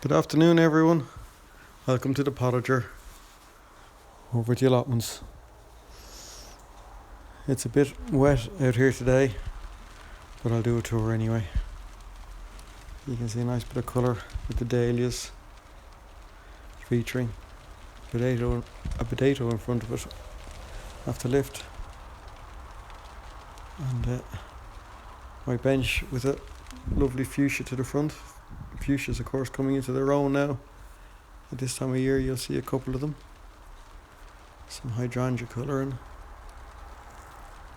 Good afternoon, everyone. Welcome to the potager over at the allotments. It's a bit wet out here today, but I'll do a tour anyway. You can see a nice bit of colour with the dahlias featuring a potato in front of it. I have to lift, and my bench with a lovely fuchsia to the front. Fuchsias, of course, coming into their own now. At this time of year, you'll see a couple of them. Some hydrangea colour, and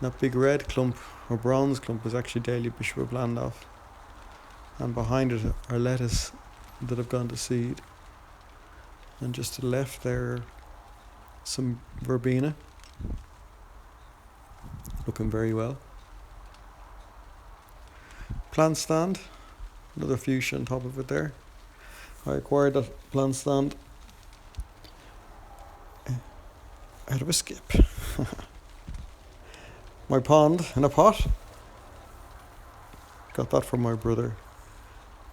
that big red clump or bronze clump is actually Dahlia Bishop Blandoff. And behind it are lettuce that have gone to seed. And just to the left there, some verbena, looking very well. Plant stand, another fuchsia on top of it there. I acquired that plant stand out of a skip. My pond in a pot, got that from my brother.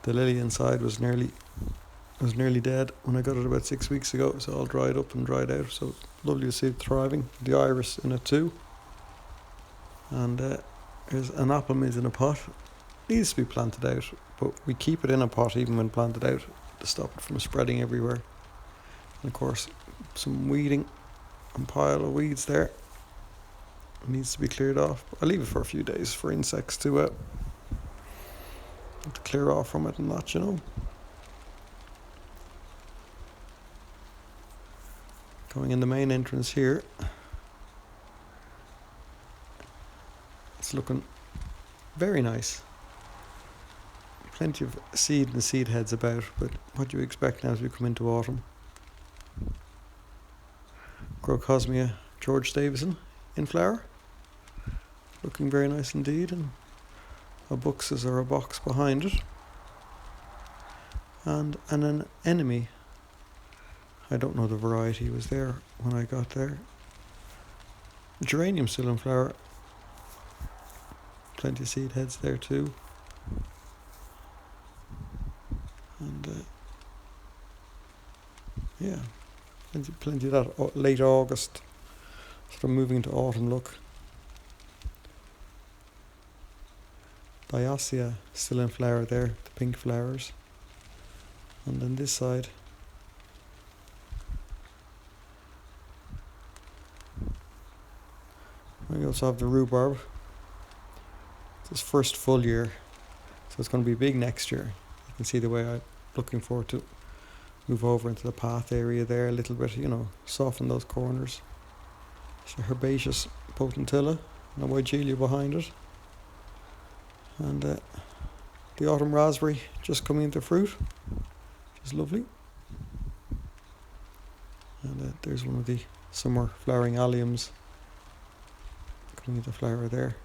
The lily inside was nearly dead when I got it about 6 weeks ago. It's all dried up and dried out, so lovely to see it thriving. The iris in it too. And there's an apple maize in a pot. Needs to be planted out, but we keep it in a pot even when planted out to stop it from spreading everywhere. And of course, some weeding and pile of weeds there. It needs to be cleared off. I'll leave it for a few days for insects to clear off from it and that, you know. Going in the main entrance here. It's looking very nice. Plenty of seed and seed heads about, but what do you expect now as we come into autumn? Crocosmia George Davison in flower. Looking very nice indeed, and a buxus or a box behind it. And an anemone. I don't know the variety, was there when I got there. Geranium still in flower. Plenty of seed heads there too. And yeah, plenty of that late August, sort of moving to autumn look. Dahlia still in flower there, the pink flowers. And then this side, we also have the rhubarb. It's its first full year, so it's going to be big next year. You can see the way I'm looking forward to move over into the path area there a little bit, soften those corners. So herbaceous potentilla and a Weigelia behind it. And the autumn raspberry just coming into fruit, which is lovely. And there's one of the summer flowering alliums coming into flower there.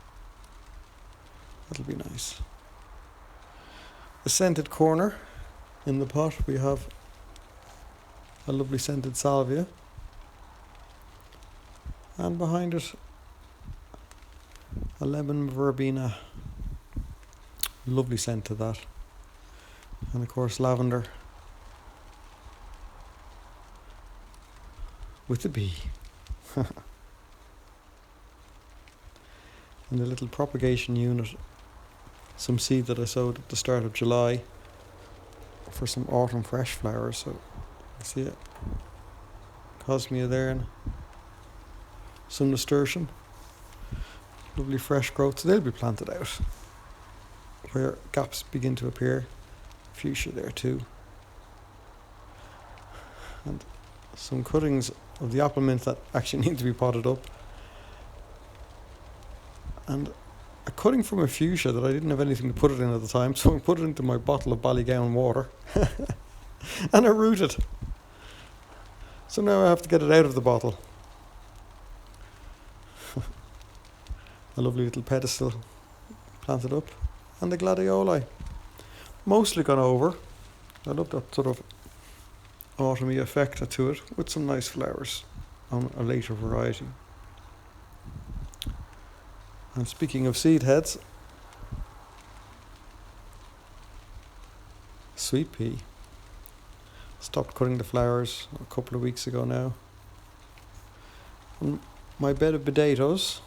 That'll be nice. The scented corner in the pot, we have a lovely scented salvia, and behind it a lemon verbena, lovely scent to that, and of course lavender with the bee. And the little propagation unit, some seed that I sowed at the start of July for some autumn fresh flowers. So you see it, Cosmia there, and some nasturtium, lovely fresh growth. So they'll be planted out where gaps begin to appear. Fuchsia there too, and some cuttings of the apple mint that actually need to be potted up, and a cutting from a fuchsia that I didn't have anything to put it in at the time, so I put it into my bottle of Ballygowan water and I rooted. So now I have to get it out of the bottle. A lovely little pedestal planted up, and the gladioli mostly gone over. I love that sort of autumny effect to it, with some nice flowers on a later variety. And speaking of seed heads, sweet pea. Stopped cutting the flowers a couple of weeks ago now. And my bed of potatoes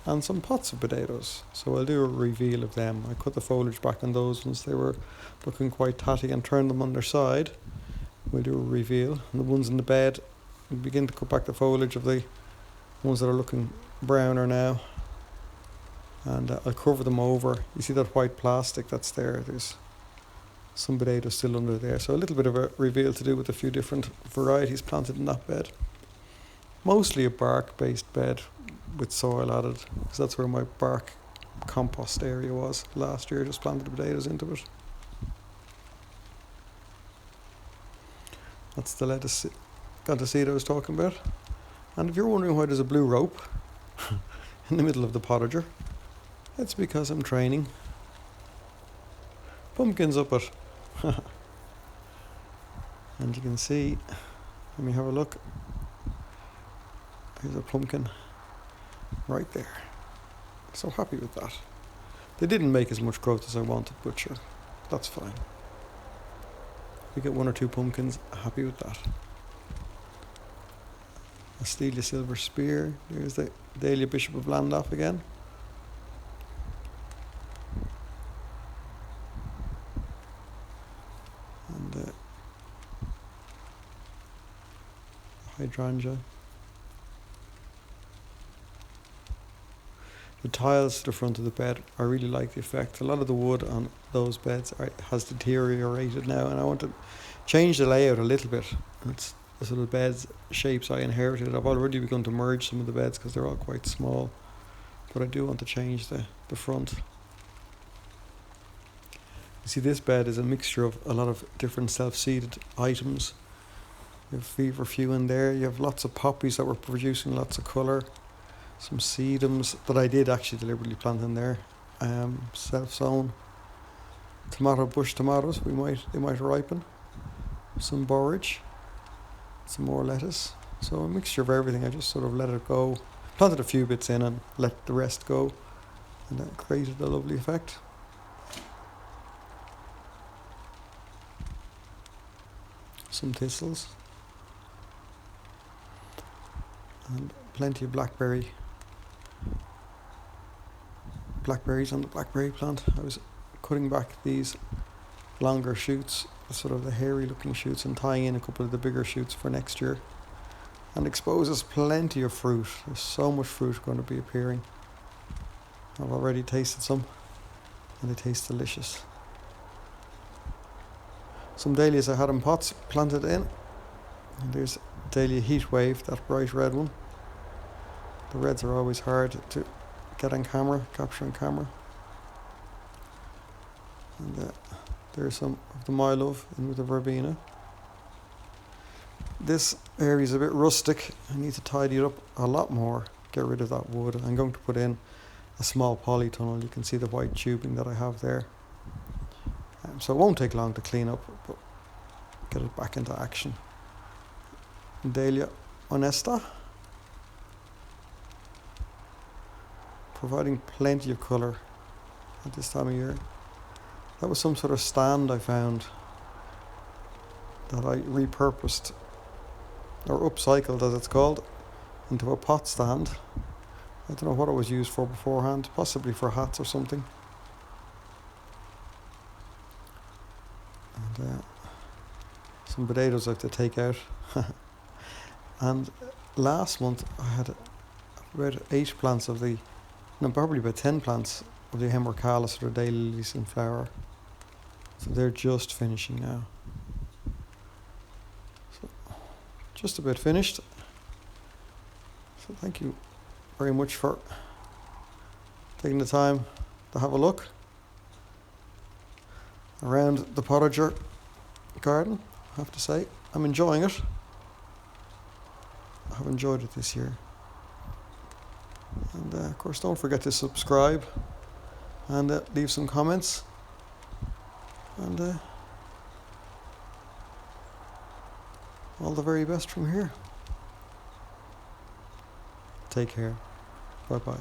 and some pots of potatoes. So I'll do a reveal of them. I cut the foliage back on those ones. They were looking quite tatty and turned them on their side. We'll do a reveal. And the ones in the bed, we'll begin to cut back the foliage of the ones that are looking browner now. And I'll cover them over. You see that white plastic that's there? There's some potatoes still under there. So a little bit of a reveal to do with a few different varieties planted in that bed. Mostly a bark based bed with soil added, because that's where my bark compost area was last year. Just planted the potatoes into it. That's the lettuce got the seed I was talking about. And if you're wondering why there's a blue rope in the middle of the potager, it's because I'm training pumpkins up it. And you can see, let me have a look. Here's a pumpkin right there. So happy with that. They didn't make as much growth as I wanted, but sure, that's fine. We get 1 or 2 pumpkins, happy with that. A Stelia silver spear. There's the Dahlia Bishop of Llandaff again. And hydrangea. The tiles to the front of the bed, I really like the effect. A lot of the wood on those beds has deteriorated now, and I want to change the layout a little bit. It's the sort of beds shapes I inherited. I've already begun to merge some of the beds because they're all quite small, but I do want to change the front. You see, this bed is a mixture of a lot of different self-seeded items. You have feverfew in there. You have lots of poppies that were producing lots of colour. Some sedums that I did actually deliberately plant in there. Self-sown bush tomatoes. They might ripen. Some borage. Some more lettuce. So a mixture of everything. I just sort of let it go. Planted a few bits in and let the rest go, and that created a lovely effect. Some thistles. And plenty of blackberries on the blackberry plant. I was cutting back these longer shoots, sort of the hairy looking shoots, and tying in a couple of the bigger shoots for next year, and exposes plenty of fruit. There's so much fruit going to be appearing. I've already tasted some and they taste delicious. Some dahlias I had in pots planted in, and there's Dahlia Heatwave, that bright red one. The reds are always hard to get on camera, capture on camera. And there's some of the My Love in with the verbena. This area is a bit rustic. I need to tidy it up a lot more, get rid of that wood. I'm going to put in a small polytunnel. You can see the white tubing that I have there. So it won't take long to clean up, but get it back into action. Dahlia honesta, providing plenty of colour at this time of year. That was some sort of stand I found that I repurposed, or upcycled as it's called, into a pot stand. I don't know what it was used for beforehand, possibly for hats or something. And some potatoes I have to take out. And last month I had about 8 plants of the, no, probably about 10 plants of the Hemorrhacalis, or daylilies in flower. So they're just finishing now. So just about finished. So thank you very much for taking the time to have a look around the potager garden. I have to say, I'm enjoying it. I have enjoyed it this year. And of course, don't forget to subscribe and leave some comments. And all the very best from here. Take care. Bye bye.